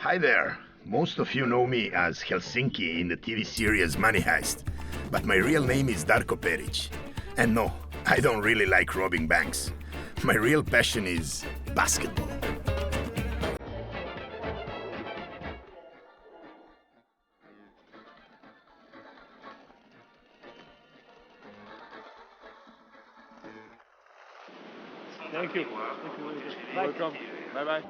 Hi there. Most of you know me as Helsinki in the TV series Money Heist, but my real name is Darko Peric. And no, I don't really like robbing banks. My real passion is basketball. Thank you. Welcome. Bye-bye.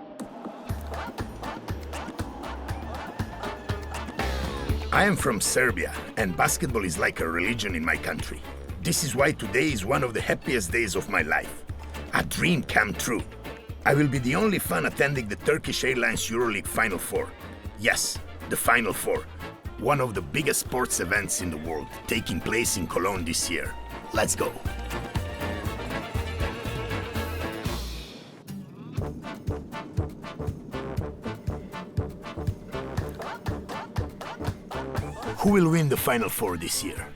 I am from Serbia, and basketball is like a religion in my country. This is why today is one of the happiest days of my life. A dream come true. I will be the only fan attending the Turkish Airlines EuroLeague Final Four. Yes, the Final Four. One of the biggest sports events in the world, taking place in Cologne this year. Let's go. Who will win the Final Four this year?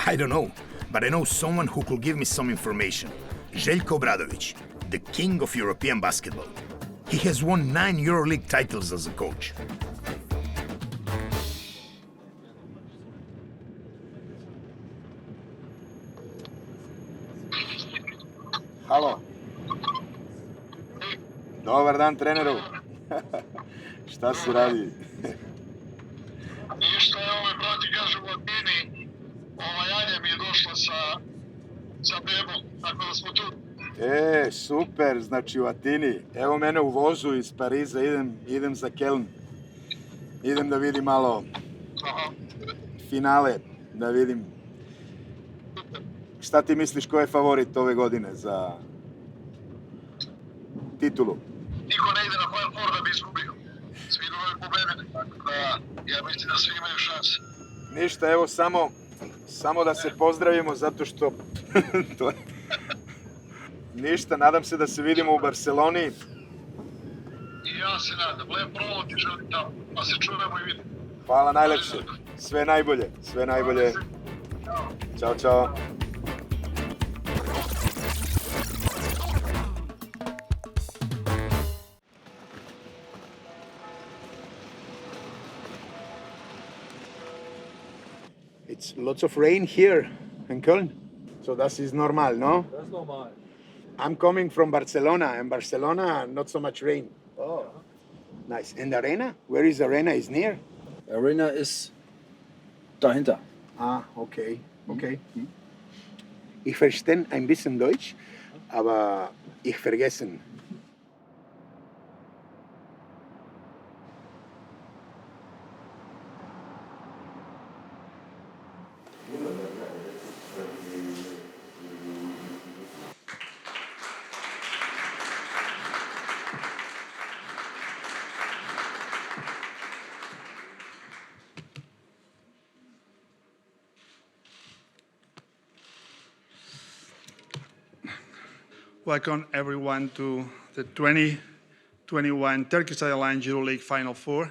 I don't know, but I know someone who could give me some information. Željko Obradović, the king of European basketball. He has won 9 EuroLeague titles as a coach. Halo. Dobar dan treneru. Šta se radi? Ništa, evo me brati kaže u Atini, janje mi je došlo sa bebom, tako da smo tu. Super, znači u Atini. Evo mene u vozu iz Pariza, idem za Keln. Idem da vidim malo finale, da vidim. Šta ti misliš ko je favorit ove godine za titulu? Niko ne ide na Final Four da bi izgubio. Svi idu da bi pobedili, tako da ja mislim da svi imaju šanse. Ništa, evo samo da se pozdravimo zato što ništa, nadam se da se vidimo u Barceloni. I ja se nadam, lep prolog ti želim tamo, pa se čujemo i vidimo. Hvala najlepše, sve najbolje. Ćao, čao. It's lots of rain here in Köln, so that is normal, no? That's normal. I'm coming from Barcelona, and Barcelona, not so much rain. Oh. Nice. And the arena? Where is the arena? Is near? Arena ist dahinter. Ah, okay. Ich verstehe ein bisschen Deutsch, aber ich vergessen. Welcome everyone to the 2021 Turkish Airlines EuroLeague Final Four.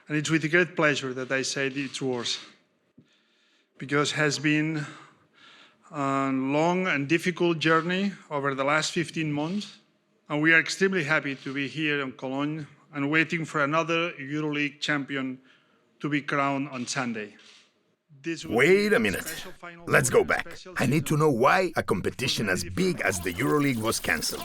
And it's with great pleasure that I say these words, because it has been a long and difficult journey over the last 15 months. And we are extremely happy to be here in Cologne and waiting for another EuroLeague champion to be crowned on Sunday. Wait a minute. Let's go back. I need to know why a competition as big as the EuroLeague was cancelled.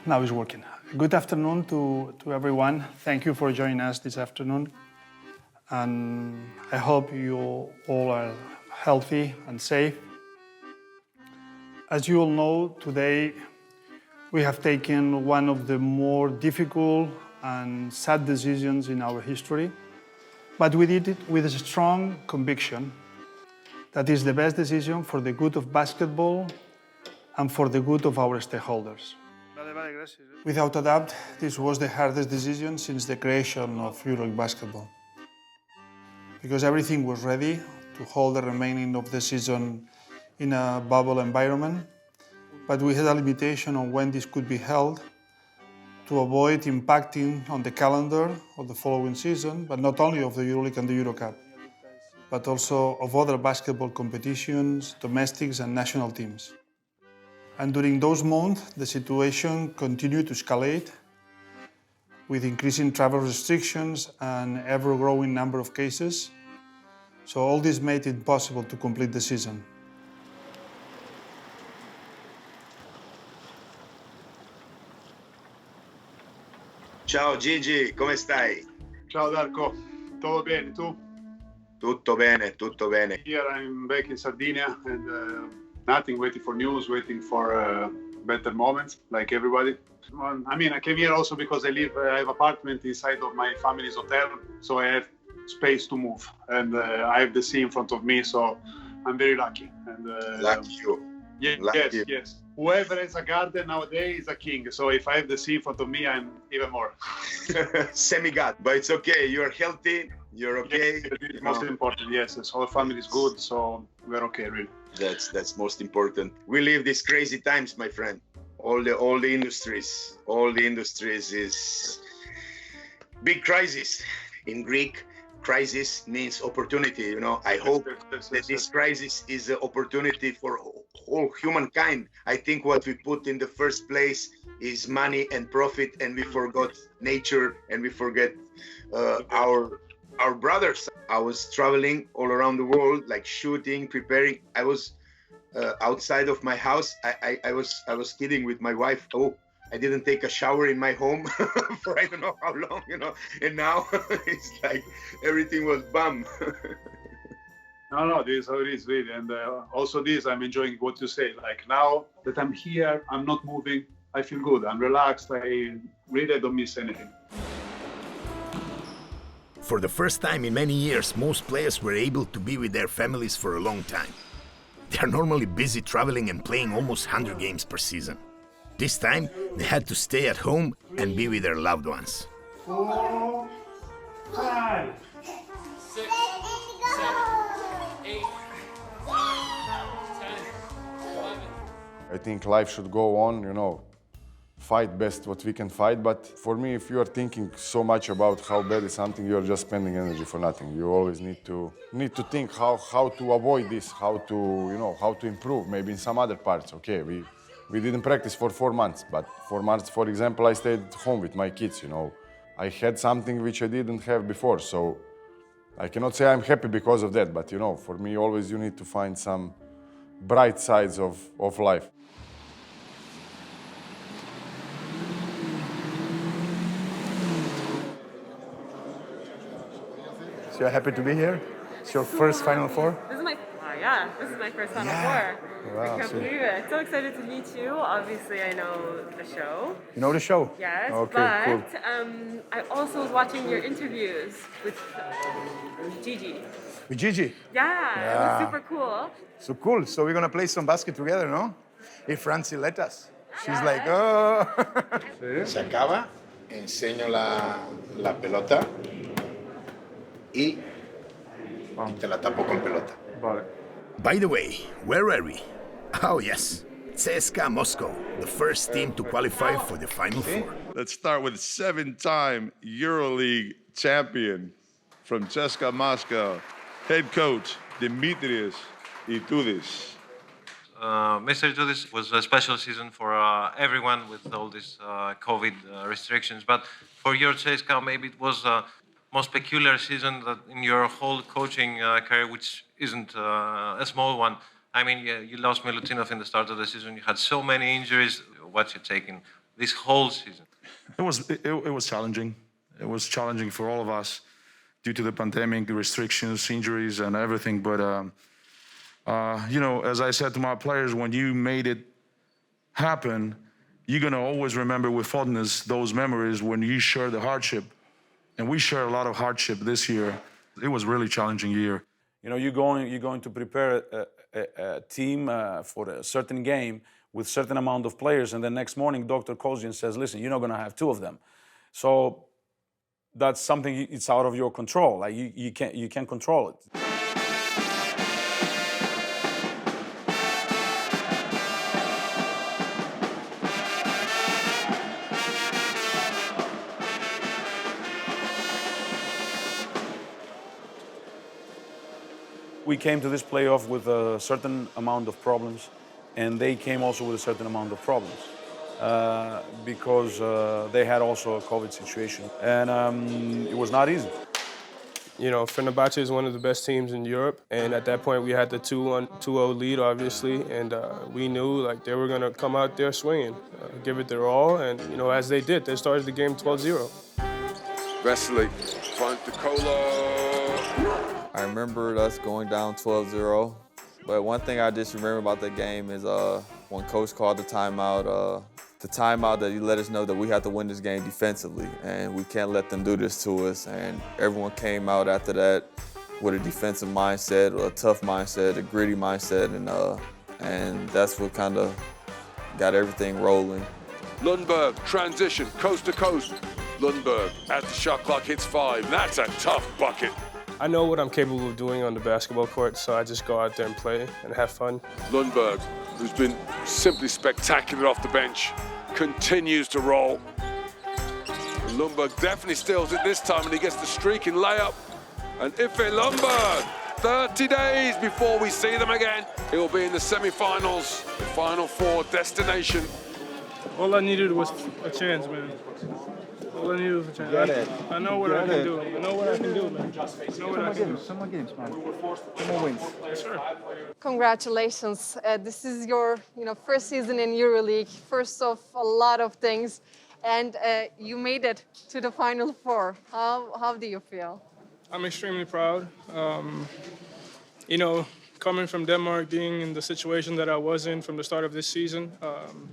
Now it's working. Good afternoon to everyone. Thank you for joining us this afternoon. And I hope you all are healthy and safe. As you all know, today we have taken one of the more difficult and sad decisions in our history, but we did it with a strong conviction that is the best decision for the good of basketball and for the good of our stakeholders. Without a doubt, this was the hardest decision since the creation of EuroLeague basketball, because everything was ready to hold the remaining of the season in a bubble environment. But we had a limitation on when this could be held to avoid impacting on the calendar of the following season, but not only of the EuroLeague and the EuroCup, but also of other basketball competitions, domestics and national teams. And during those months, the situation continued to escalate with increasing travel restrictions and ever-growing number of cases. So all this made it impossible to complete the season. Ciao Gigi, come stai? Ciao Darko, tutto bene, tu? Tutto bene, tutto bene. Here I'm back in Sardinia and nothing, waiting for news, waiting for better moments, like everybody. I mean, I came here also because I have apartment inside of my family's hotel, so I have space to move. And I have the sea in front of me, so I'm very lucky. And Lucky you. Yeah, Lucky yes, you. yes. Whoever has a garden nowadays is a king. So if I have the sea in front of me, I'm even more. Semi-god, but it's okay. You're healthy. You're okay. Yes, it's most important. Yes, so our family is good, so we're okay, really. That's most important. We live these crazy times, my friend. All the industries is big crisis. In Greek, crisis means opportunity. You know, I hope that this crisis is an opportunity for all humankind. I think what we put in the first place is money and profit, and we forgot nature and we forget our brothers. I was traveling all around the world, like shooting, preparing. I was outside of my house. I was kidding with my wife. Oh, I didn't take a shower in my home for I don't know how long, you know. And now it's like everything was bum. No, this is how it is, really. And also this, I'm enjoying what you say. Like now that I'm here, I'm not moving. I feel good. I'm relaxed. I really don't miss anything. For the first time in many years, most players were able to be with their families for a long time. They are normally busy traveling and playing almost 100 games per season. This time, they had to stay at home and be with their loved ones. 4, 5, 6, 7, 8, 9, 10, 11. I think life should go on, you know, fight best what we can fight. But for me, if you are thinking so much about how bad is something, you are just spending energy for nothing. You always need to think how to avoid this, how to improve. Maybe in some other parts. Okay, we didn't practice for 4 months, but 4 months, for example, I stayed home with my kids. You know, I had something which I didn't have before, so I cannot say I'm happy because of that. But you know, for me, always you need to find some bright sides of life. So you're happy to be here? It's your first Final Four? This is my first Final Four. Wow, I can't believe it. So excited to meet you. Obviously, I know the show. You know the show? Yes, Okay, cool. but I also was watching your interviews with Gigi. With Gigi? Yeah, it was super cool. So cool. So we're gonna play some basket together, no? If Francie let us. She's like, oh. Se acaba, enseño la pelota y te la tapo con pelota. Vale. By the way, where are we? Oh yes, CSKA Moscow, the first team to qualify for the Final Four. Let's start with 7-time EuroLeague champion from CSKA Moscow, head coach Dimitrios Itoudis. Mr. Itoudis was a special season for everyone with all these COVID restrictions, but for your CSKA, maybe it was most peculiar season that in your whole coaching career, which isn't a small one. I mean, you lost Milutinov in the start of the season. You had so many injuries. What's your take in this whole season? It was challenging. It was challenging for all of us due to the pandemic, the restrictions, injuries, and everything. But you know, as I said to my players, when you made it happen, you're gonna always remember with fondness those memories when you share the hardship. And we share a lot of hardship this year. It was a really challenging year. You know, you're going to prepare a team for a certain game with certain amount of players, and the next morning, doctor calls you and says, "Listen, you're not going to have 2 of them." So that's something it's out of your control. Like you can't control it. We came to this playoff with a certain amount of problems, and they came also with a certain amount of problems because they had also a COVID situation, and it was not easy. You know, Fenerbahce is one of the best teams in Europe, and at that point we had the 2-0 lead, obviously, and we knew like they were gonna come out there swinging, give it their all, and you know, as they did, they started the game 12-0. Vesely, front to Kola. I remember us going down 12-0, but one thing I just remember about that game is when Coach called the timeout that he let us know that we had to win this game defensively, and we can't let them do this to us. And everyone came out after that with a defensive mindset, a tough mindset, a gritty mindset, and that's what kind of got everything rolling. Lundberg, transition, coast to coast. Lundberg, as the shot clock hits 5. That's a tough bucket. I know what I'm capable of doing on the basketball court, so I just go out there and play and have fun. Lundberg, who's been simply spectacular off the bench, continues to roll. Lundberg definitely steals it this time, and he gets the streaking layup. And Ife Lundberg, 30 days before we see them again. He will be in the semi-finals, the Final Four destination. All I needed was a chance, man. All I needed was a chance. I know what I can do. I know what I can do, man. I know what I can do. Some more games, man. Some more wins. Yes, sir. Congratulations. This is your first season in EuroLeague, first of a lot of things, and you made it to the Final Four. How do you feel? I'm extremely proud. You know, coming from Denmark, being in the situation that I was in from the start of this season,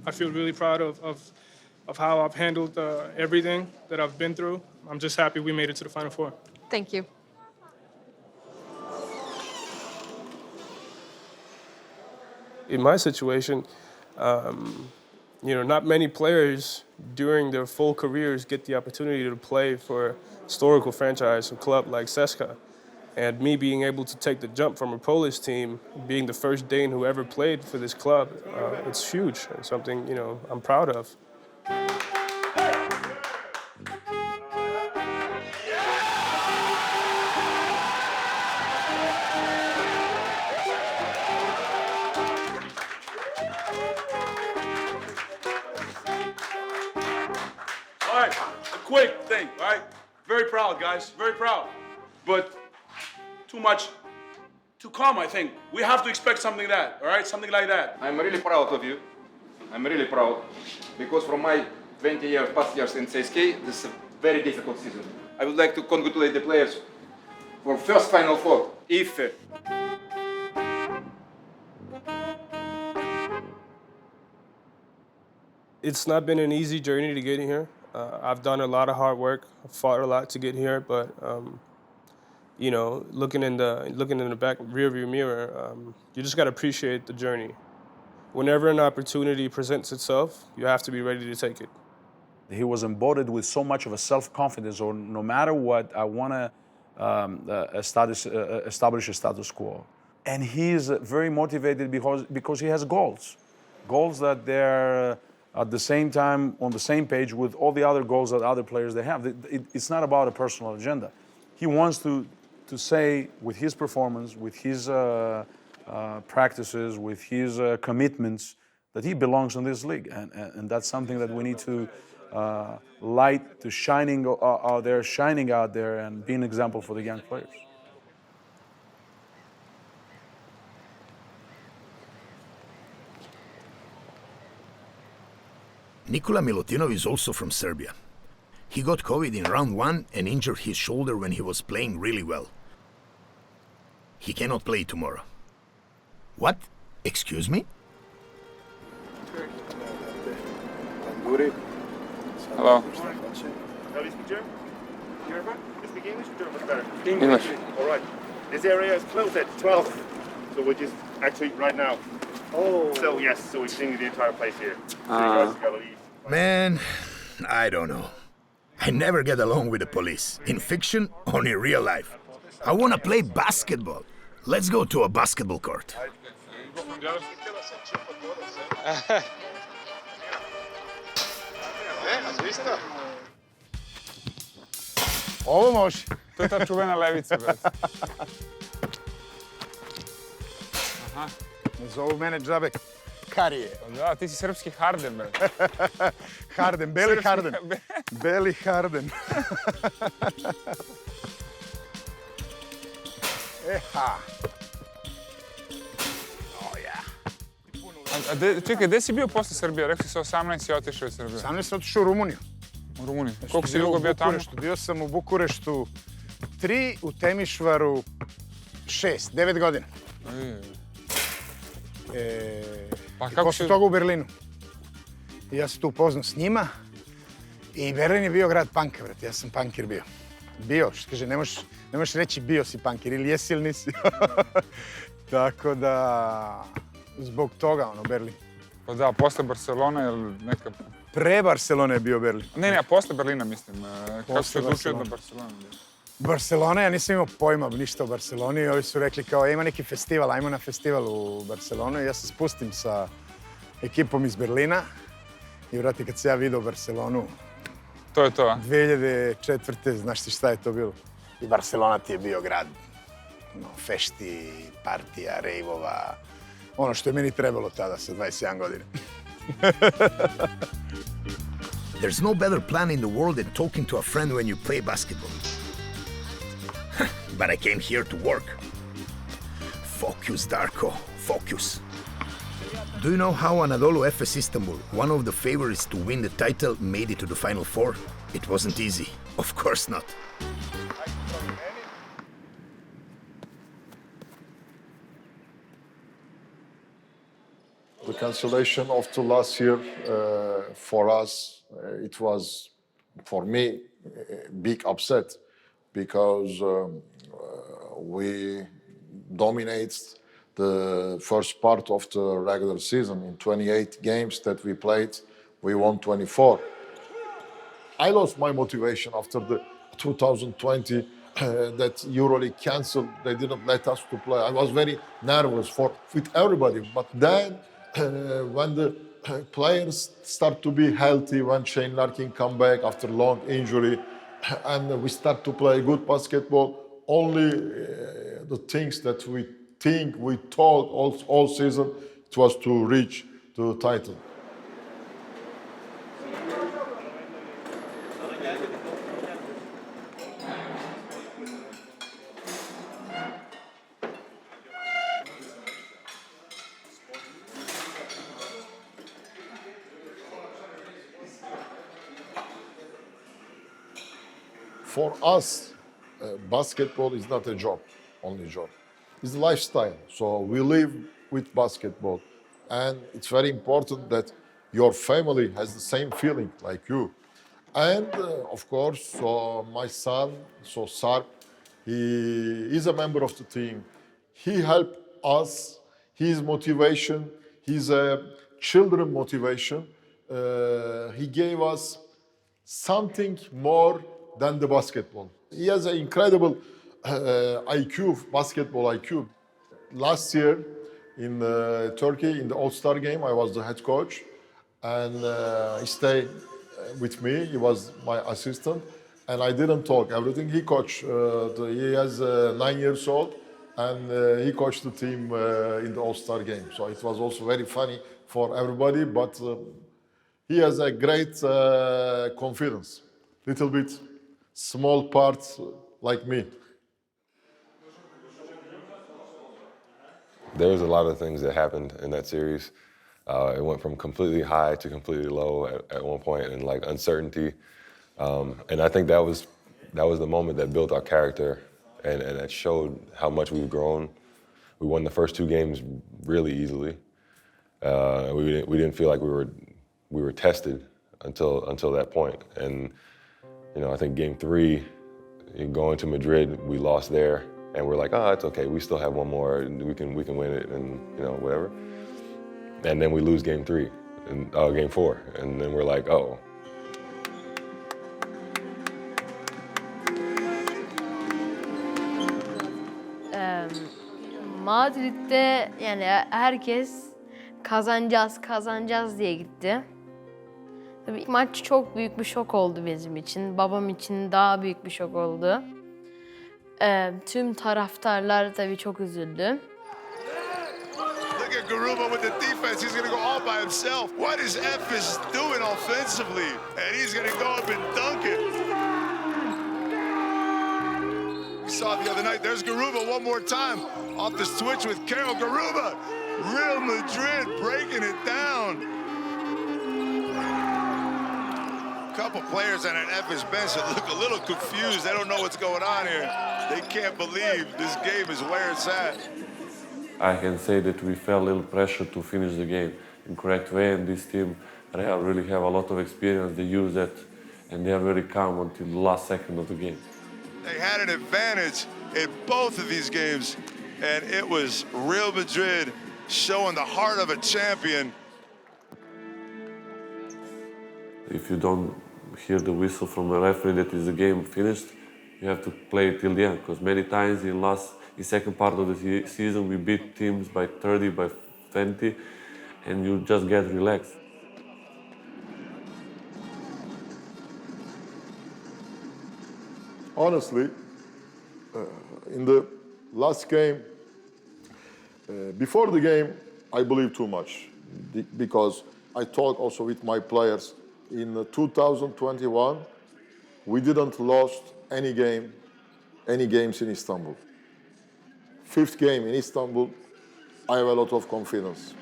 I feel really proud of how I've handled everything that I've been through. I'm just happy we made it to the Final Four. Thank you. In my situation, you know, not many players during their full careers get the opportunity to play for a historical franchise, a club like CSKA. And me being able to take the jump from a Polish team, being the first Dane who ever played for this club, it's huge and something, you know, I'm proud of. All right, a quick thing, all right? Very proud, guys, very proud. But too calm, I think. We have to expect something like that, all right? Something like that. I'm really proud of you. I'm really proud. Because from my 20 past years in CSKA, this is a very difficult season. I would like to congratulate the players for first Final Four. Ife. It's not been an easy journey to get here. I've done a lot of hard work, fought a lot to get here, but you know, looking in the back rearview mirror, you just got to appreciate the journey. Whenever an opportunity presents itself, you have to be ready to take it. He was embodied with so much of a self-confidence, or no matter what, I want to establish a status quo. And he's very motivated because he has goals that they're at the same time on the same page with all the other goals that other players they have. It's not about a personal agenda. He wants to say with his performance, with his practices, with his commitments, that he belongs in this league, and that's something that we need to light to shining out there, and be an example for the young players. Nikola Milutinov is also from Serbia. He got COVID in round 1 and injured his shoulder when he was playing really well. He cannot play tomorrow. What? Excuse me? Hello. Now you speak German? German? You speak English or German better? English. All right. This area is closed at 12, so we're just actually right now. Oh. So yes, so we're cleaning the entire place here. So you guys gotta leave. Man, I don't know. I never get along with the police, in fiction or in real life. I want to play basketball. Let's go to a basketball court. Ovo može. To je ta čuvena levica, brate. Aha. Zovu mene džabe karije. Da, ti si srpski Harden, bre. Harden, Beli Harden. Beli Harden. Eha. Čekaj, gde si bio posle Srbije? Rekli si 18 si otišao iz Srbije. 18 otišao u Rumuniju. U Rumuniji. Koliko si dugo bio tamo? Bio sam u Bukureštu 3, u Temišvaru 6, 9 godina. I posle toga u Berlinu. I ja sam tu upoznao s njima. I Berlin je bio grad panka, brate. Ja sam pankir bio. Bio, što kaže, ne možeš reći bio si pankir, ili jesi ili nisi. Tako da, zbog toga, Berlin. Pa da, posle Barcelona ili neka... Pre Barcelona je bio Berlin. Ne, a posle Berlina mislim. Kako se odlučio da Barcelona bio? Barcelona, ja nisam imao pojma ništa o Barceloni. Ovi su rekli kao, ima neki festival, ajmo na festival u Barcelonu. I ja se spustim sa ekipom iz Berlina. I vrati, kad se ja vidio Barcelonu... To je to, a? 2004. Znaš ti šta je to bilo? I Barcelona ti je bio grad. Fešti, partija, rejvova. Ono što je meni trebalo tada sa 21 godina. There's no better plan in the world than talking to a friend when you play basketball. But I came here to work. Focus, Darko, focus. Do you know how Anadolu Efes Istanbul, one of the favorites to win the title, made it to the Final Four? It wasn't easy. Of course not. The cancellation of the last year, for us, it was, for me, a big upset because we dominated the first part of the regular season. In 28 games that we played, we won 24. I lost my motivation after the 2020 that EuroLeague canceled. They didn't let us to play. I was very nervous with everybody. But then when the players start to be healthy, when Shane Larkin come back after long injury, and we start to play good basketball, only the things that we thought all season, it was to reach the title. For us, basketball is not a job, only job. It's a lifestyle. So we live with basketball. And it's very important that your family has the same feeling like you. And of course, so my son, so Sarp, he is a member of the team. He helped us, his motivation, his children motivation. He gave us something more than the basketball. He has an incredible IQ, basketball IQ. Last year in Turkey, in the All-Star game, I was the head coach. And he stayed with me. He was my assistant. And I didn't talk everything. He coached. He has 9 years old. And he coached the team in the All-Star game. So it was also very funny for everybody. But he has a great confidence. Little bit small parts like me. There was a lot of things that happened in that series. It went from completely high to completely low at one point, and like uncertainty. And I think that was the moment that built our character, and that showed how much we've grown. We won the first 2 games really easily. We didn't feel like we were tested until that point. And I think Game 3, going to Madrid, we lost there. And we're like, it's okay. We still have one more. We can win it, and whatever. And then we lose Game 3, and Game 4, and then we're like, oh. Madrid'de yani herkes kazanacağız diye gitti. Tabii maç çok büyük bir şok oldu bizim için. Babam için daha büyük bir şok oldu. Tüm taraftarlar tabii çok üzüldü. at Garuba with the defense. He's going to go all by himself. What is Efes doing offensively? And he's going to go up and dunk it. We saw it the other night. There's Garuba one more time off the switch with Carol Garuba. Real Madrid breaking it down. A couple players on an Efes bench that look a little confused. They don't know what's going on here. They can't believe this game is where it's at. I can say that we felt a little pressure to finish the game in correct way, and this team Real really have a lot of experience. They use that, and they are very calm until the last second of the game. They had an advantage in both of these games, and it was Real Madrid showing the heart of a champion. If you don't hear the whistle from the referee that is the game finished, you have to play it till the end, because many times in second part of the season we beat teams by 30, by 20, and you just get relaxed. Honestly, in the last game, before the game, I believe too much because I talked also with my players. In 2021, we didn't lost any games in Istanbul. 5th game in Istanbul, I have a lot of confidence.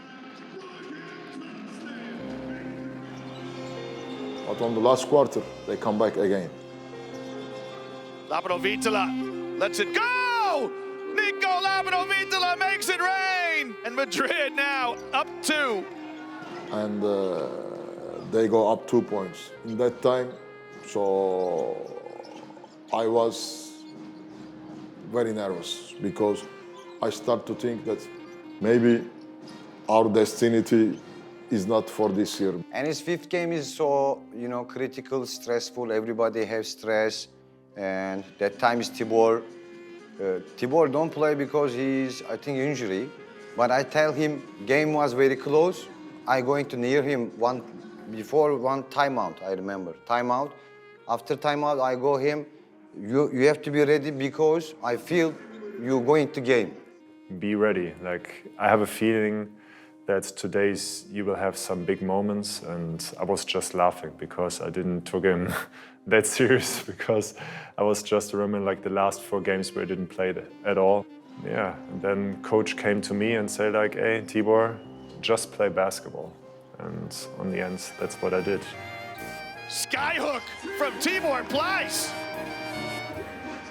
But on the last quarter, they come back again. Lapidovitola lets it go! Nico Lapidovitola makes it rain! And Madrid now up 2. And they go up 2 points. In that time, so I was very nervous because I start to think that maybe our destiny is not for this year. And his 5th game is so, critical, stressful. Everybody has stress. And that time is Tibor. Tibor don't play because he's, I think, injury. But I tell him game was very close. I going to near him before one timeout, I remember. Timeout. After timeout, I go him, you have to be ready because I feel you're going to game. Be ready. I have a feeling that today you will have some big moments, and I was just laughing because I didn't took him that serious because I was just remembering the last 4 games where I didn't play at all. Yeah, and then coach came to me and said hey, Tibor, just play basketball. And on the end, that's what I did. Skyhook from Tibor Pleiss.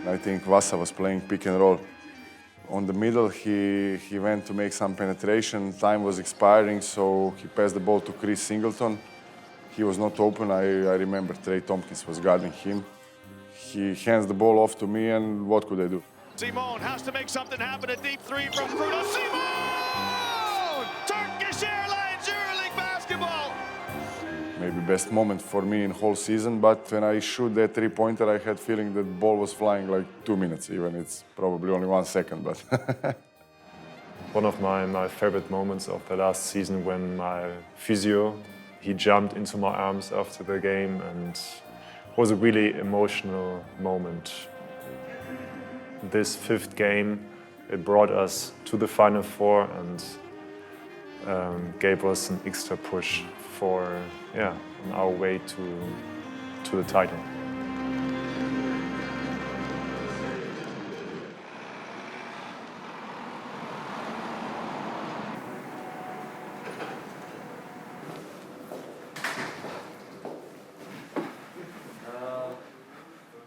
I think Vasa was playing pick and roll. On the middle, he went to make some penetration. Time was expiring, so he passed the ball to Chris Singleton. He was not open. I remember Trey Tompkins was guarding him. He hands the ball off to me, and what could I do? Simone has to make something happen. A deep 3 from Bruno Simone! Turkish Airlines EuroLeague basketball! Maybe best moment for me in whole season, but when I shoot that 3-pointer, I had feeling that ball was flying 2 minutes, even it's probably only 1 second, but... One of my favorite moments of the last season when my physio, he jumped into my arms after the game, and it was a really emotional moment. This 5th game, it brought us to the Final Four and gave us an extra push on our way to the title.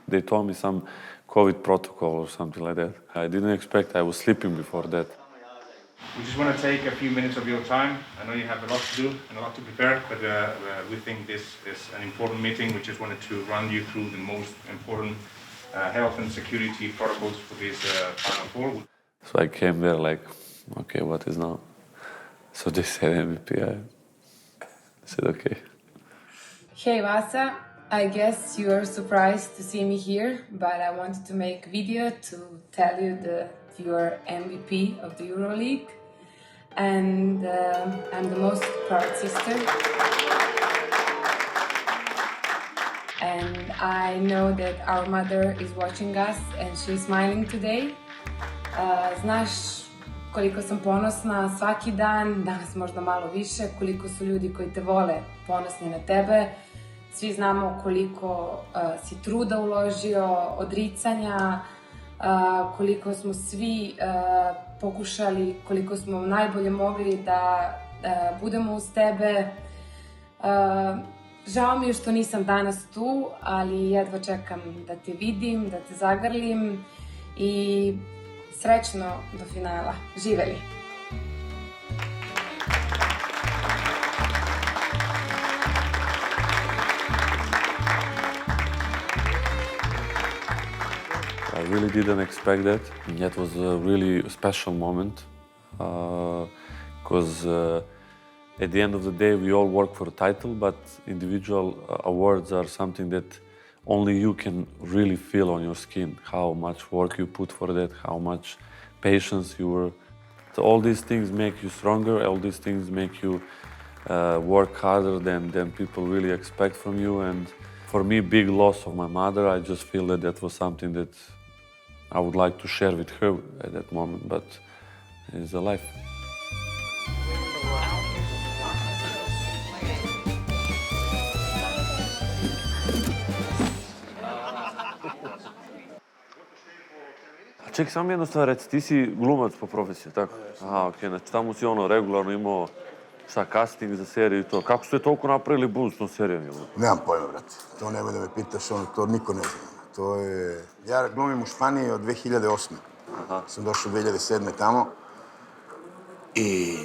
They told me some COVID protocol or something like that. I didn't expect. I was sleeping before that. We just want to take a few minutes of your time. I know you have a lot to do and a lot to prepare, but we think this is an important meeting. We just wanted to run you through the most important health and security protocols for this Final Four. So I came there okay, what is now? So they said MVP. I said, okay. Hey Vasa, I guess you are surprised to see me here, but I wanted to make a video to tell you that you are MVP of the EuroLeague, and I'm the most proud sister. And I know that our mother is watching us and she's smiling today. Znaš, koliko sam ponosna svaki dan, danas možda malo više, koliko su ljudi koji te vole ponosni na tebe. Svi znamo koliko si truda uložio, odricanja, koliko smo svi pokušali, koliko smo najbolje mogli da budemo uz tebe. Žao mi je što nisam danas tu, ali jedva čekam da te vidim, da te zagrlim i srećno do finala. Živeli! I really didn't expect that. That was a really special moment because at the end of the day we all work for a title, but individual awards are something that only you can really feel on your skin, how much work you put for that, how much patience you were. So all these things make you stronger, all these things make you work harder than people really expect from you. And for me, big loss of my mother, I just feel that that was something that I would like to share with her at that moment, but it's a life. Ček, samo jednu stvar reci, ti si glumac po profesiji, tako? Aha, okej, znači tamo si regularno imao casting za seriju i to. Kako ste toliko napravili buz s tom serijom? Nemam pojma, brate. To nemoj da me pitaš, to niko ne zna. To je... Ja glumim u Španiji od 2008. Sam došao 2007. tamo i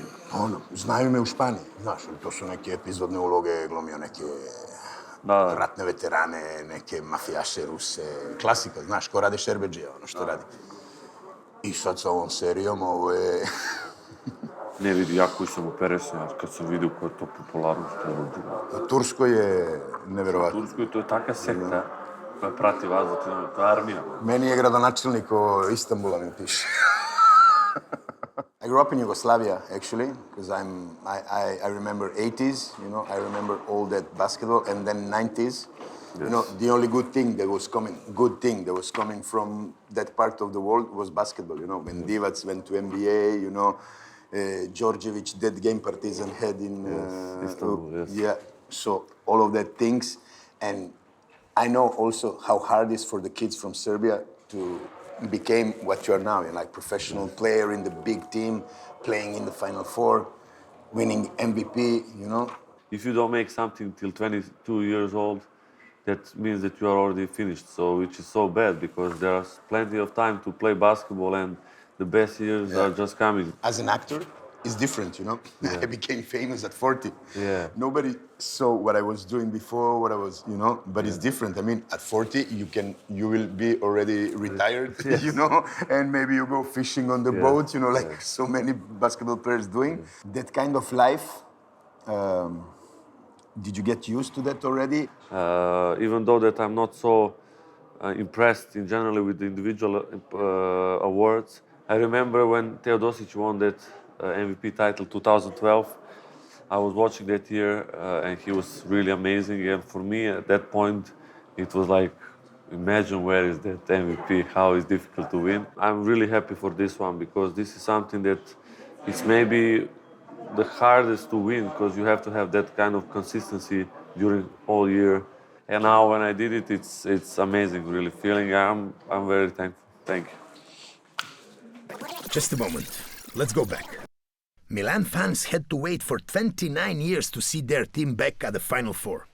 znaju me u Španiji, znaš, to su neke epizodne uloge, glumio neke ratne veterane, neke mafijaše, Ruse, klasika, znaš, ko radi Šerbedžija, ono što radi. I sad sa ovom serijom, ovo je... Ne vidi, ja koji sam operesan, kad sam vidio koja je to popularnost. U Turskoj je neverovatno. U Turskoj to je taka sekta koja prati vas, to je armija. Meni je gradonačelnik Istanbula, mi piše. I grew up in Yugoslavia, actually, because I remember 80s, you know, I remember all that basketball, and then 90s. Yes. You know, the only good thing that was coming from that part of the world was basketball, you know, when Divac went to NBA, you know, Djordjevic, that game Partizan had in... Istanbul, yes. Yeah, so all of that things, and I know also how hard it is for the kids from Serbia to became what you are now, like professional player in the big team, playing in the Final Four, winning MVP, you know. If you don't make something till 22 years old, that means that you are already finished, so which is so bad because there's plenty of time to play basketball and the best years are just coming. As an actor, it's different, you know. I became famous at 40. Yeah. Nobody saw what I was doing before, what I was, you know, but it's different. I mean, at 40, you will be already retired, you know, and maybe you go fishing on the boat, you know, like so many basketball players doing. That kind of life, did you get used to that already? Even though that I'm not so impressed in general with the individual awards, I remember when Teodosic won that MVP title 2012. I was watching that year and he was really amazing. And for me at that point, it was like, imagine where is that MVP, how it's difficult to win. I'm really happy for this one because this is something that it's maybe the hardest to win because you have to have that kind of consistency during all year. And now when I did it, it's amazing, really feeling. I'm very thankful. Thank you. Just a moment. Let's go back. Milan fans had to wait for 29 years to see their team back at the Final Four.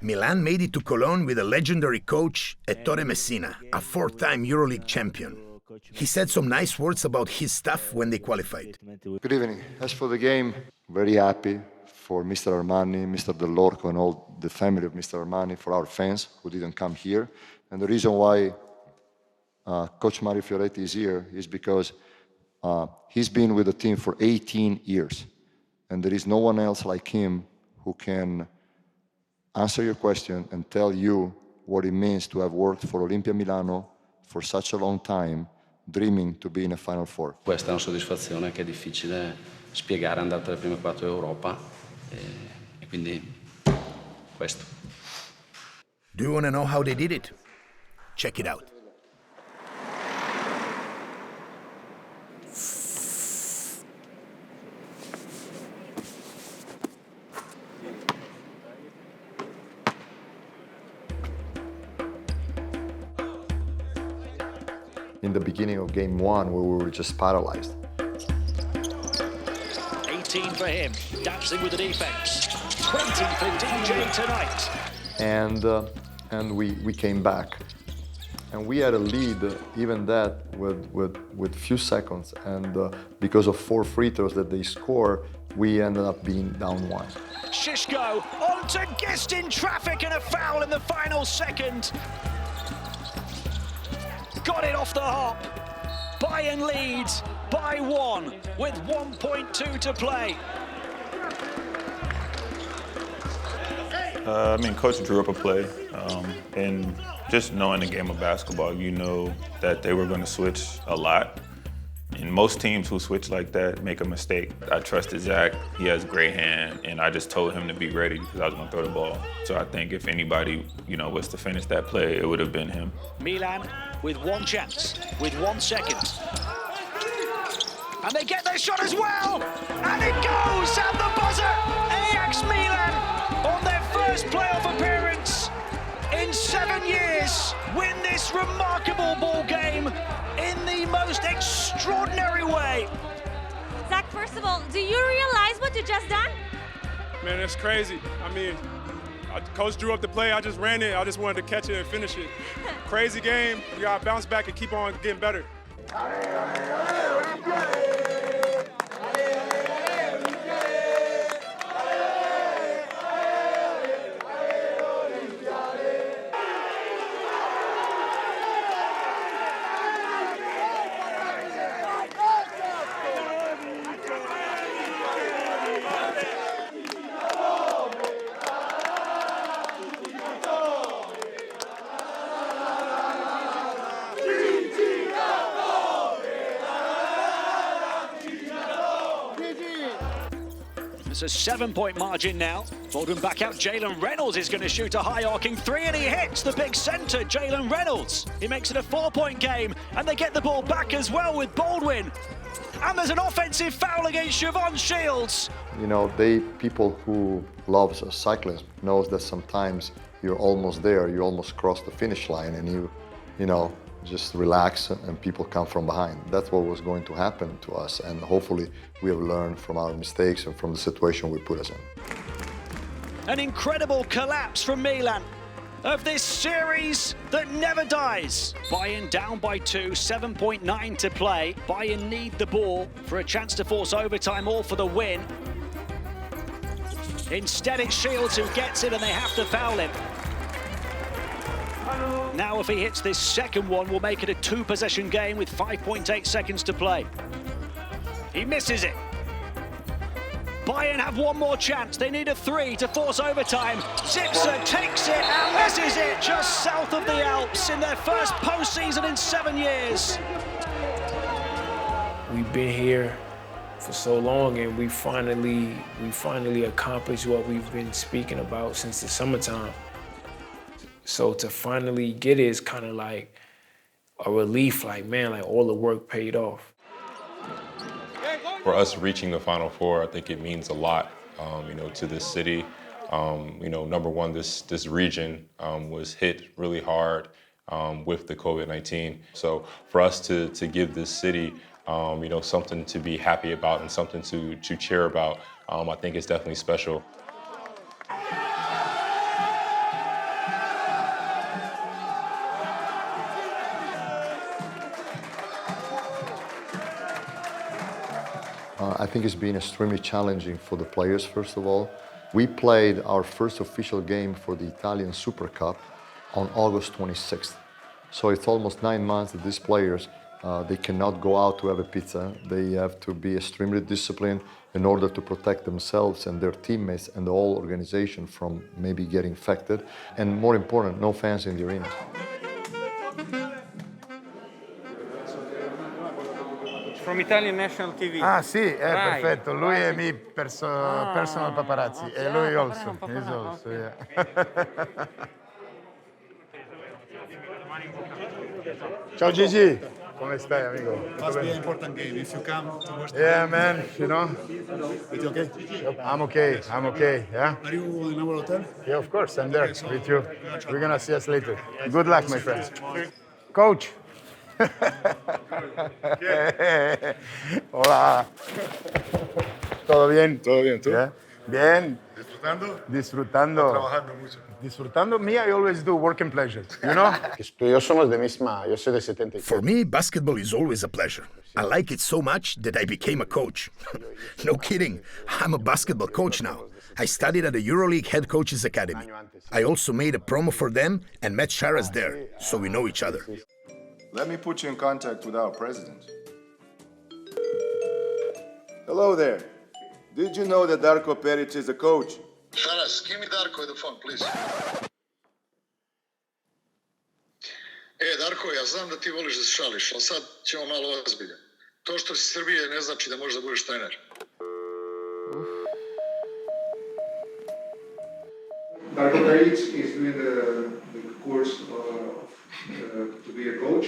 Milan made it to Cologne with a legendary coach, Ettore Messina, a four-time EuroLeague champion. He said some nice words about his staff when they qualified. Good evening. As for the game, very happy for Mr. Armani, Mr. Del Lorco, and all the family of Mr. Armani, for our fans who didn't come here. And the reason why Coach Mario Fioretti is here is because he's been with the team for 18 years. And there is no one else like him who can answer your question and tell you what it means to have worked for Olimpia Milano for such a long time, dreaming to be in a Final Four. Questa è una soddisfazione che è difficile spiegare andare tra le prime 4 Europa e quindi questo. Do you want to know how they did it? Check it out. in the beginning of game one where we were just paralyzed. 18 for him, dancing with the defense. 20 for DJ tonight. And we came back. And we had a lead, even that, with few seconds. And because of 4 free throws that they score, we ended up being down 1. Shishko onto Gist in traffic and a foul in the final second. Got it off the hop. Bayern leads by 1 with 1.2 to play. Coach drew up a play, and just knowing the game of basketball, you know that they were going to switch a lot. And most teams who switch like that make a mistake. I trusted Zach, he has a great hand, and I just told him to be ready because I was going to throw the ball. So I think if anybody, was to finish that play, it would have been him. Milan with 1 chance, with 1 second. And they get their shot as well! And it goes at the buzzer! Ajax Milan on their first playoff appearance in 7 years win this remarkable ball game in the most extraordinary way. Zach, first of all, do you realize what you just done? Man, it's crazy. Coach drew up the play, I just ran it, I just wanted to catch it and finish it. Crazy game, we gotta bounce back and keep on getting better. It's a 7-point margin now. Baldwin back out. Jalen Reynolds is going to shoot a high arcing 3 and he hits the big center, Jalen Reynolds. He makes it a 4-point game and they get the ball back as well with Baldwin. And there's an offensive foul against Siobhan Shields. People who love cycling knows that sometimes you're almost there, you almost cross the finish line and you just relax and people come from behind. That's what was going to happen to us, and hopefully we have learned from our mistakes and from the situation we put us in. An incredible collapse from Milan of this series that never dies. Bayern down by 2, 7.9 to play. Bayern need the ball for a chance to force overtime or for the win. Instead it's Shields who gets it and they have to foul him. Now if he hits this second one, we'll make it a 2-possession game with 5.8 seconds to play. He misses it. Bayern have one more chance. They need a 3 to force overtime. Zipser takes it and misses it just south of the Alps in their first postseason in 7 years. We've been here for so long and we finally accomplished what we've been speaking about since the summertime. So to finally get it is kind of like a relief, like all the work paid off. For us reaching the Final Four, I think it means a lot, to this city. Number one, this region was hit really hard with the COVID-19. So for us to give this city, something to be happy about and something to cheer about, I think it's definitely special. I think it's been extremely challenging for the players, first of all. We played our first official game for the Italian Super Cup on August 26th. So it's almost 9 months that these players, they cannot go out to have a pizza. They have to be extremely disciplined in order to protect themselves and their teammates and the whole organization from maybe getting infected. And more important, no fans in the arena. From Italian National TV. Ah sì, perfetto. Lui è mio personal paparazzi. E lui also. He's also, yeah. Ciao Gigi. Come stai, amico? Must be an important game if you come to watch the Yeah, game. man, Are you okay? I'm okay, yeah? Are you in our hotel? Yeah, of course, I'm there with you. We're gonna see us later. Good luck, my friends. Coach, Hola. ¿Todo bien? Todo bien, ¿tú? Yeah. Bien. ¿Disfrutando? Disfrutando. Trabajando mucho. Disfrutando. Me, I always do work and pleasure. You know? Tú y yo somos de misma. Yo soy de 70. For me, basketball is always a pleasure. I like it so much that I became a coach. No kidding. I'm a basketball coach now. I studied at the EuroLeague Head Coaches Academy. I also made a promo for them and met Sharas there, so we know each other. Let me put you in contact with our president. Hello there. Did you know that Darko Peric is a coach? Sharas, give me Darko the phone, please. Darko, ja znam da ti voliš da se šališ, ali sad ćemo malo ozbilje. To što si Srbije ne znači da možeš da budeš trener. Darko Peric is doing the course to be a coach.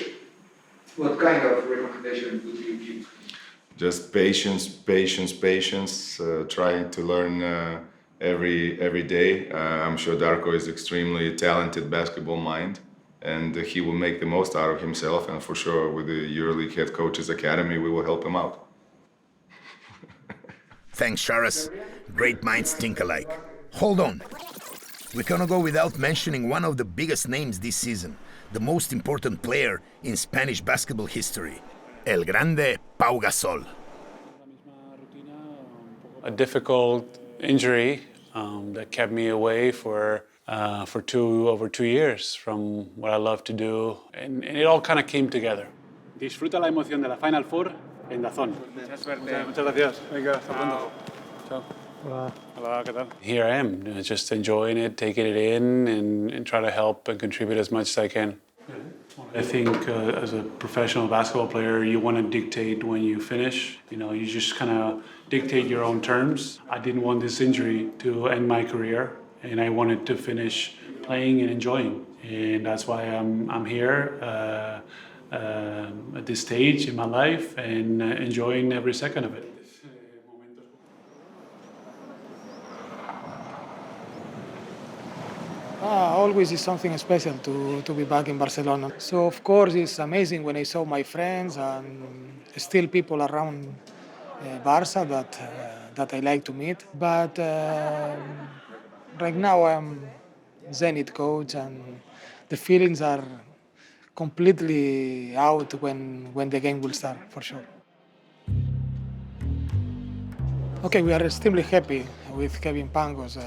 What kind of recommendation would you give? Just patience, patience, patience. Trying to learn every day. I'm sure Darko is extremely talented basketball mind, and he will make the most out of himself. And for sure, with the EuroLeague Head Coaches Academy, we will help him out. Thanks, Sharas. Great minds think alike. Hold on. We cannot go without mentioning one of the biggest names this season, the most important player in Spanish basketball history, El Grande Pau Gasol. A difficult injury that kept me away for over 2 years from what I love to do, and it all kind of came together. Disfruta la emoción de la Final Four en DAZN. Mucha suerte. Muchas gracias. Venga, hasta pronto. Chao. Hola. Hola, ¿qué tal? Here I am, just enjoying it, taking it in, and try to help and contribute as much as I can. I think as a professional basketball player, you want to dictate when you finish. You know, you just kind of dictate your own terms. I didn't want this injury to end my career, and I wanted to finish playing and enjoying. And that's why I'm here at this stage in my life and enjoying every second of it. Always is something special to be back in Barcelona. So of course it's amazing when I saw my friends and still people around Barca that I like to meet. But right now I'm Zenit coach and the feelings are completely out when the game will start, for sure. Okay, we are extremely happy with Kevin Pangos.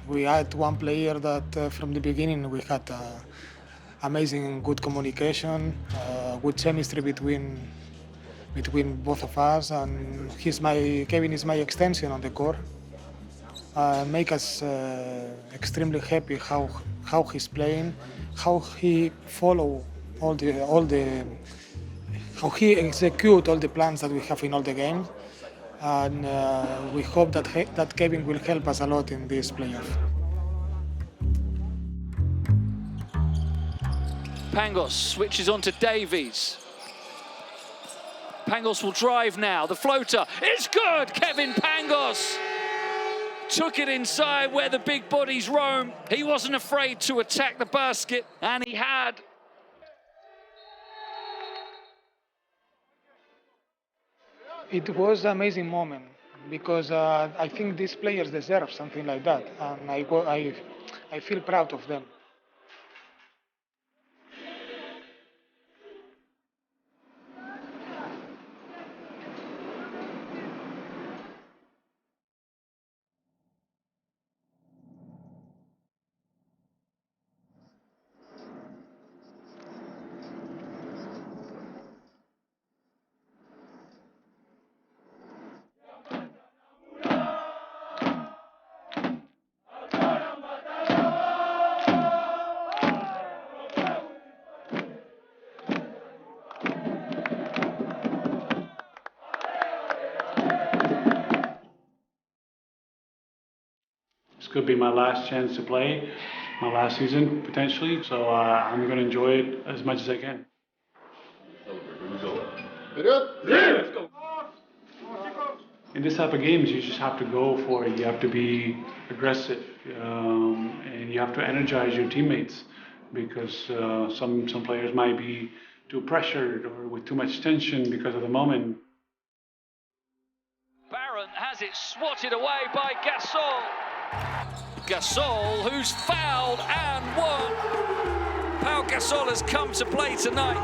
We had one player that from the beginning we had amazing good communication, good chemistry between both of us, and Kevin is my extension on the court. Make us extremely happy how he's playing, how he follow how he execute all the plans that we have in all the games. And we hope that Kevin will help us a lot in this playoff. Pangos switches on to Davies. Pangos will drive now. The floater is good. Kevin Pangos took it inside where the big bodies roam. He wasn't afraid to attack the basket, and he had. It was an amazing moment because I think these players deserve something like that, and I feel proud of them. This could be my last chance to play, my last season potentially, so I'm going to enjoy it as much as I can. In this type of games, you just have to go for it. You have to be aggressive, and you have to energize your teammates, because some players might be too pressured or with too much tension because of the moment. Barron has it swatted away by Gasol. Gasol, who's fouled and won. Pau Gasol has come to play tonight.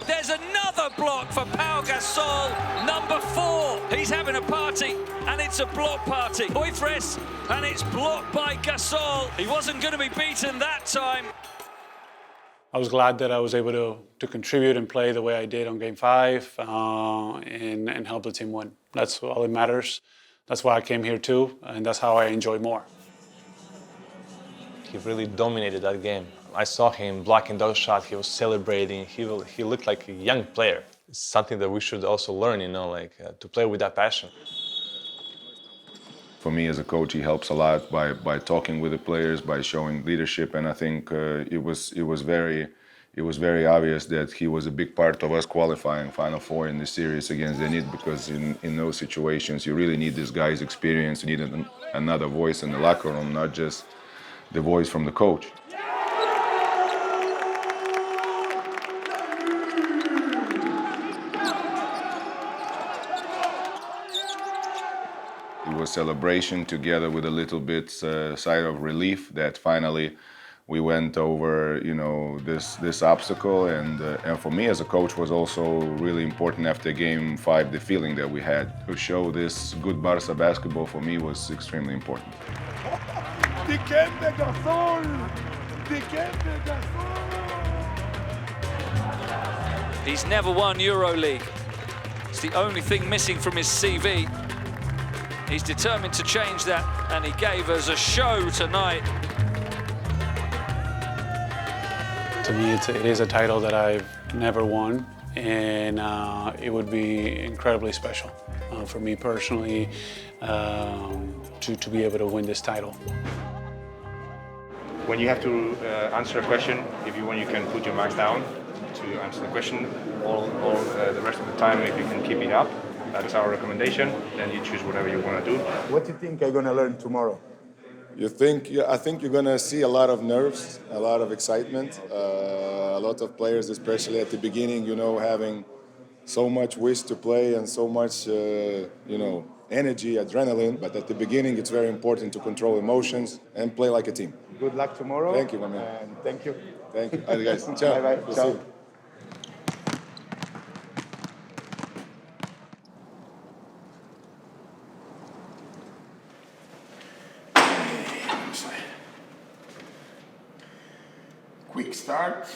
There's another block for Pau Gasol, number 4. He's having a party, and it's a block party. Poitras, and it's blocked by Gasol. He wasn't going to be beaten that time. I was glad that I was able to contribute and play the way I did on Game 5 and help the team win. That's all that matters. That's why I came here too, and that's how I enjoy more. He really dominated that game. I saw him blocking those shots, he was celebrating, he looked like a young player. It's something that we should also learn, to play with that passion. For me as a coach, he helps a lot by talking with the players, by showing leadership, and I think it was very obvious that he was a big part of us qualifying Final Four in the series against Zenit, because in those situations you really need this guy's experience, you need another voice in the locker room, not just the voice from the coach. It was celebration together with a little bit sigh of relief that finally we went over, this obstacle. And for me as a coach was also really important after Game 5, the feeling that we had. To show this good Barca basketball for me was extremely important. He's never won EuroLeague. It's the only thing missing from his CV. He's determined to change that, and he gave us a show tonight. To me, it is a title that I've never won, and it would be incredibly special for me personally to be able to win this title. When you have to answer a question, if you want, you can put your marks down to answer the question. All the rest of the time, if you can keep it up, that's our recommendation. Then you choose whatever you want to do. What do you think I'm going to learn tomorrow? I think you're going to see a lot of nerves, a lot of excitement, a lot of players, especially at the beginning, having so much wish to play and so much, energy, adrenaline. But at the beginning, it's very important to control emotions and play like a team. Good luck tomorrow. Thank you, my man. And thank you. Thank you. All right, guys. Ciao. Bye-bye. Ciao. Quick start.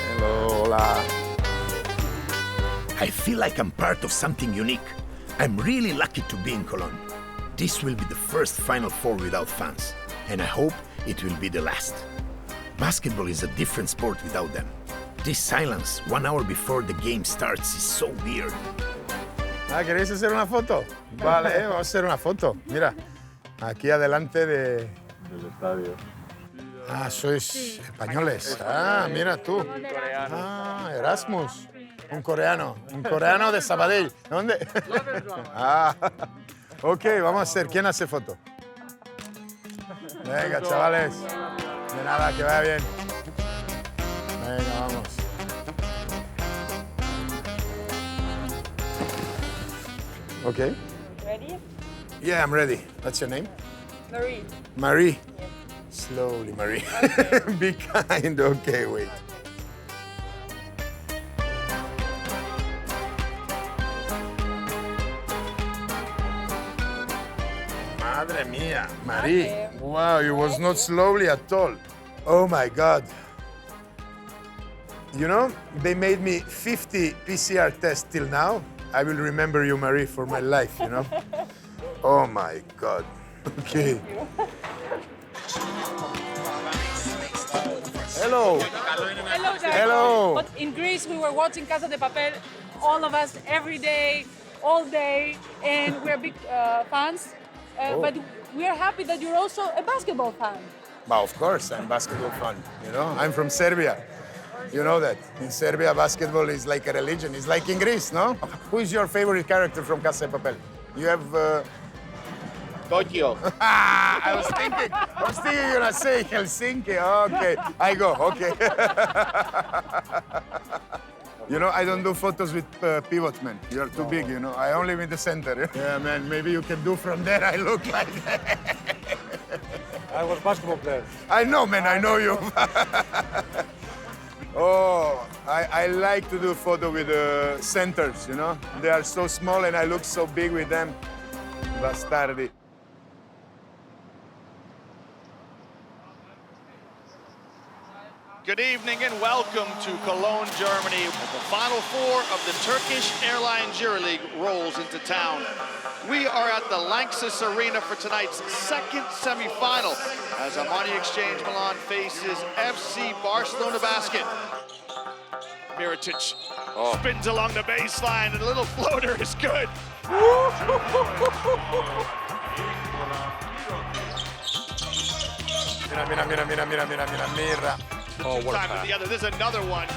Hello, hola. I feel like I'm part of something unique. I'm really lucky to be in Cologne. This will be the first Final Four without fans, and I hope it will be the last. Basketball is a different sport without them. This silence 1 hour before the game starts is so weird. ¿Queréis hacer una foto? Vale, vamos a hacer una foto. Mira, aquí adelante del estadio. Sois españoles. Mira tú. Erasmus. Un coreano de Sabadell. ¿Dónde? Ok, vamos a hacer. ¿Quién hace foto? Venga, chavales. De nada, que vaya bien. Venga, vamos. Okay. Ready? Yeah, I'm ready. What's your name? Marie. Marie. Slowly, Marie. Be kind. Okay, wait. Madre mía, Marie. Wow, it was not slowly at all. Oh my God. They made me 50 PCR tests till now. I will remember you, Marie, for my life, Oh my God. Okay. Hello. Hello, Darko. Hello. But in Greece, we were watching Casa de Papel, all of us, every day, all day, and we're big fans. But we are happy that you're also a basketball fan. But of course, I'm basketball fan. You know, I'm from Serbia. You know that. In Serbia, basketball is like a religion. It's like in Greece, no? Who is your favorite character from Casa de Papel? You have... Tokyo. I was thinking you're gonna say Helsinki. Okay, I go, okay. You know, I don't do photos with pivot, man. You're too big, you know. I only in the center. Yeah, man, maybe you can do from there. I look like that. I was basketball player. I know, man, I know you. Oh, I like to do photo with the centers, you know? They are so small and I look so big with them. Bastardi. Good evening and welcome to Cologne, Germany. The Final Four of the Turkish Airlines EuroLeague rolls into town. We are at the Lanxess Arena for tonight's second semifinal as Armani Exchange Milan faces FC Barcelona Basket. Mirotic spins along the baseline and a little floater is good. Mira. Oh, what a pass. The other. There's another one.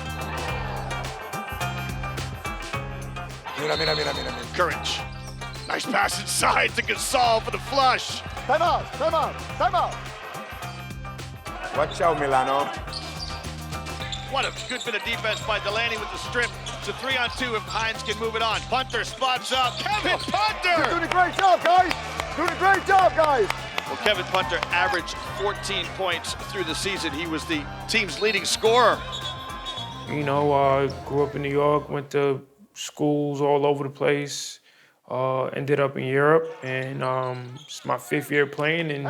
Mira. Courage. Nice pass inside to Gasol for the flush. Time out. Watch out, Milano. What a good bit of defense by Delaney with the strip. It's a 3-on-2 if Hines can move it on. Punter spots up. Kevin Punter! You're doing a great job, guys. Well, Kevin Punter averaged 14 points through the season. He was the team's leading scorer. You know, I grew up in New York, went to schools all over the place, ended up in Europe, and it's my 5th year playing, and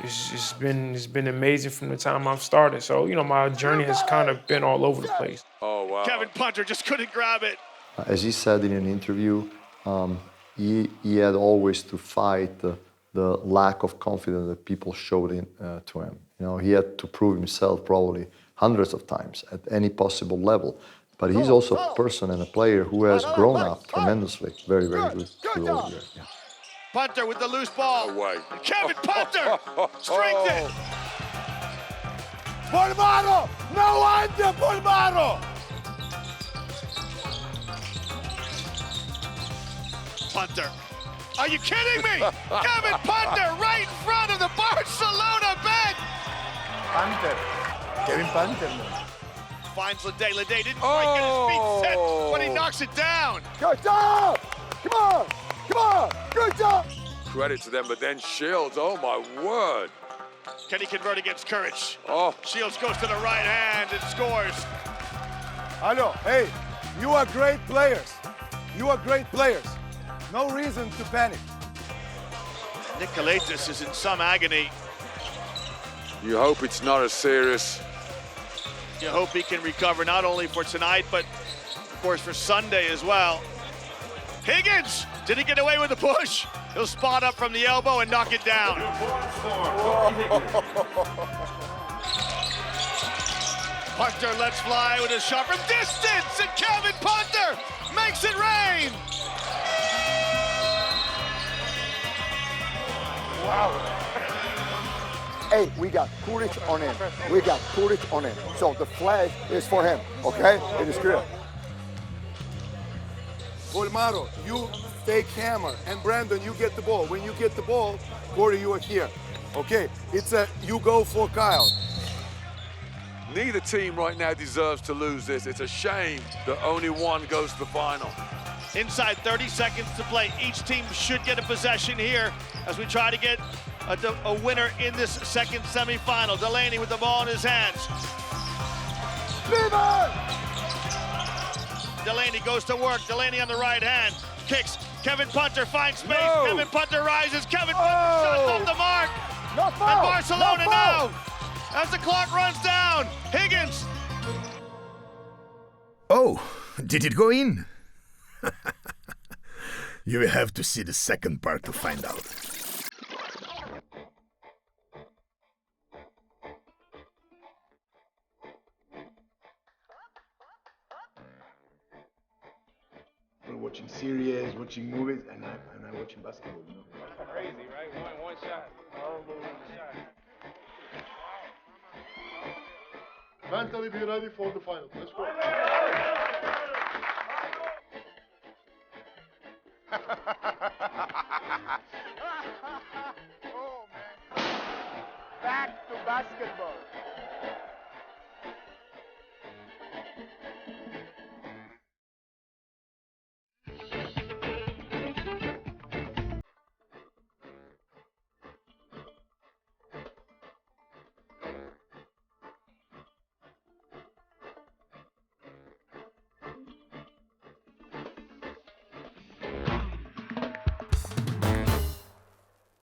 it's been amazing from the time I've started. So, you know, my journey has kind of been all over the place. Oh, wow. Kevin Punter just couldn't grab it. As he said in an interview, he had always to fight the lack of confidence that people showed to him. You know, he had to prove himself probably hundreds of times at any possible level. But he's also a person and a player who has grown up tremendously. Very, very good over there. Yeah. Punter with the loose ball. Away. Kevin Punter strings it. Polmaro! No wonder, Polmaro! Punter. Are you kidding me? Kevin Punter right in front of the Barcelona bench. Kevin Punter. Finds Lede. Lede didn't quite get his feet set, but he knocks it down. Good job! Come on! Good job! Credit to them, but then Shields, oh my word. Can he convert against Courage? Oh. Shields goes to the right hand and scores. Hello, hey, you are great players. No reason to panic. Nicolaitis is in some agony. You hope it's not as serious. You hope he can recover not only for tonight, but of course for Sunday as well. Higgins, did he get away with the push? He'll spot up from the elbow and knock it down. Punter lets fly with a shot from distance, and Kevin Punter makes it rain. Wow. Hey, we got Peric on him. So the flag is for him, okay? It is clear. Polmaro, you take hammer, and Brandon, you get the ball. When you get the ball, Corey, you are here. Okay, you go for Kyle. Neither team right now deserves to lose this. It's a shame that only one goes to the final. Inside 30 seconds to play. Each team should get a possession here as we try to get a winner in this second semifinal. Delaney with the ball in his hands. Delaney goes to work. Delaney on the right hand. Kicks. Kevin Punter finds space. No. Kevin Punter rises. Kevin Punter shots off the mark. No foul. And Barcelona now, as the clock runs down. Higgins. Oh, did it go in? You will have to see the second part to find out. We're watching series, watching movies, and I'm watching basketball. You know? Crazy, right? One shot. Mentally be ready for the final. Let's go. Oh, man. Back to basketball.